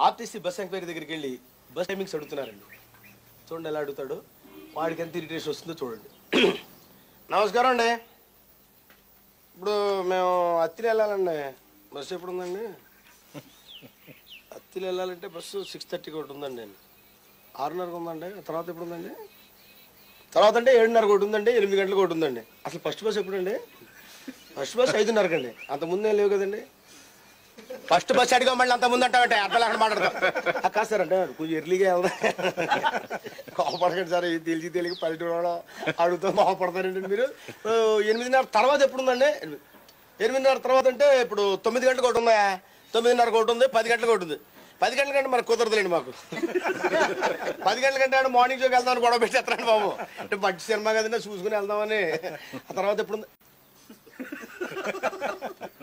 RTC bus enquiry దగ్గరికి వెళ్ళి bus timings అడుగుతున్నారండి. చూడండి ఎలా అడుగుతాడు, వాడికి ఎంత ఇరిటేషన్ వస్తుందో చూడండి. నమస్కారం అండి, ఇప్పుడు మేము అత్తిలి వెళ్ళాలండి, బస్సు ఎప్పుడు ఉందండి? అత్తిలి వెళ్ళాలంటే బస్సు 6:30కి ఒకటి ఉందండి, 6:30కి ఉందండి. తర్వాత ఎప్పుడు ఉందండి? తర్వాత అంటే 7:30కి ఒకటి ఉందండి, 8 గంటలకు ఒకటి ఉందండి. అసలు ఫస్ట్ బస్ ఎప్పుడండి? ఫస్ట్ బస్ 5:30కి అండి. అంత ముందే లేవు కదండి. ఫస్ట్ బస్ అడిగా మళ్ళీ అంత ముందు అంటామంటే అర్థం లేకుండా మాట్లాడతాం. కాదు సార్ అంటే కొంచెం ఎర్లీగా వెళ్దా, కోపడకండి సార్, తెలిసి పల్లెటూరు అడుగుతా కోపడతారండి మీరు. 8:30 తర్వాత ఎప్పుడు ఉందండి? 8:30 తర్వాత అంటే ఇప్పుడు 9 గంటలకు ఒకటి ఉందా, 9:30కి ఒకటి ఉంది, 10 గంటలకు ఒకటి ఉంది. 10 గంటల కంటే మనకు కుదరదులేండి మాకు. 10 గంటల కంటే మార్నింగ్ షోకి వెళ్దామని గొడవ పెట్టేస్తారండి బాబు. అంటే మంచి సినిమా కదండి చూసుకుని వెళ్దామని. ఆ తర్వాత ఎప్పుడు ఉంది?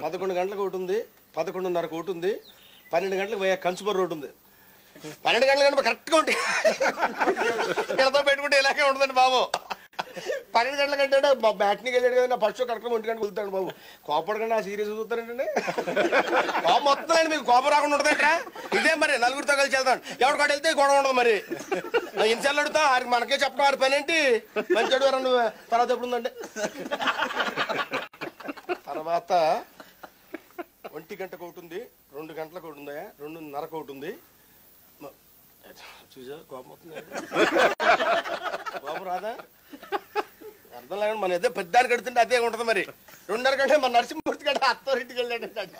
11 గంటలకు ఒకటి ఉంది, 11:30కి ఒకటి ఉంది, 12 గంటలకు కన్సూమర్ రోడ్ ఉంది. 12 గంటల కంటే కరెక్ట్గా ఉంటాయి, ఇక్కడతో పెట్టుకుంటే ఇలాగే ఉంటుందండి బాబు. 12 గంటల కంటే మా బ్యాట్నికి వెళ్ళాడు కదా, నా ఫస్ట్ షో కరెక్ట్గా 1 గంటకు వెళ్తాడు బాబు. కోపడకండి, ఆ సీరియస్ చూస్తారంటే కోపం వస్తుందండి మీకు. కోపం రాకుండా ఉంటుందంటే ఇదే మరి, నలుగురితో కలిసి వెళ్తాను, ఎవరికాడ వెళ్తే గొడవ ఉండదు మరి. ఇన్సార్లు అడుగుతా, ఆరికి మనకే చెప్పడం ఆరి పని ఏంటి, మంచి వారు నువ్వు. తర్వాత ఎప్పుడు ఉందండి? తర్వాత 1 గంటకు ఒకటి ఉంది, 2 గంటలకు ఒకటి ఉందా, 2:30కు ఒకటి ఉంది. చూసా కోపం అవుతుంది, కోపం రాదా? అర్థం లేకుండా మన ఏదో పెద్దాన్ని కడుతుంటే అదే ఉంటుంది మరి. 2:30 గంటే మన నరసింహమూర్తి గంట అత్తోరింటికి వెళ్ళాడండి,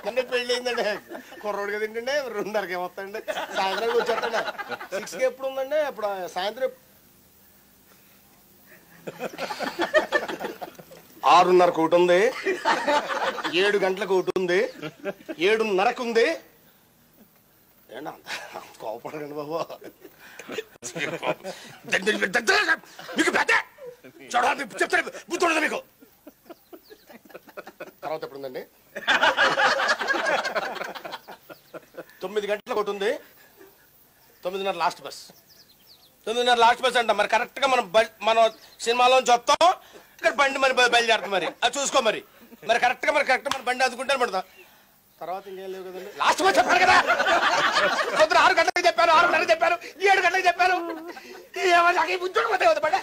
అన్నీ పెళ్ళి అయిందండి. కుర్రోడు కదా ఏంటండి, 2:30కి ఏమొస్తాయండి, సాయంత్రానికి వచ్చేస్తాండి. 6కి ఎప్పుడు ఉందండి? ఇప్పుడు సాయంత్రం 6:30కు ఒకటి ఉంది, 7 గంటలకు ఒకటి ఉంది, 7:30కు ఉంది. ఏంటి అంత కోపడకండి బాబు, మీకు పెద్ద చూడాలి చెప్తాను, బుద్ధి ఉండదు మీకు. తర్వాత ఎప్పుడు ఉందండి? 9 గంటలకు ఒకటి ఉంది, 9:30 లాస్ట్ బస్. 9:30 లాస్ట్ బస్ అంట మరి. కరెక్ట్గా మనం సినిమాలోంచి వస్తాం, ఇక్కడ బండి మరి బయలుదేరుతాం మరి, అది చూసుకో మరి. కరెక్ట్గా మన బండి అందుకుంటాను పడతాం. తర్వాత ఇంకేం లేవు కదండి. లాస్ట్ బస్ చెప్పారు కదా, పొద్దున 6 గంటలకు చెప్పారు, 6:30 చెప్పారు, 7 గంటలకు చెప్పారు. ఏమో నాకు ఈ బుద్ధి ఉండకపోతే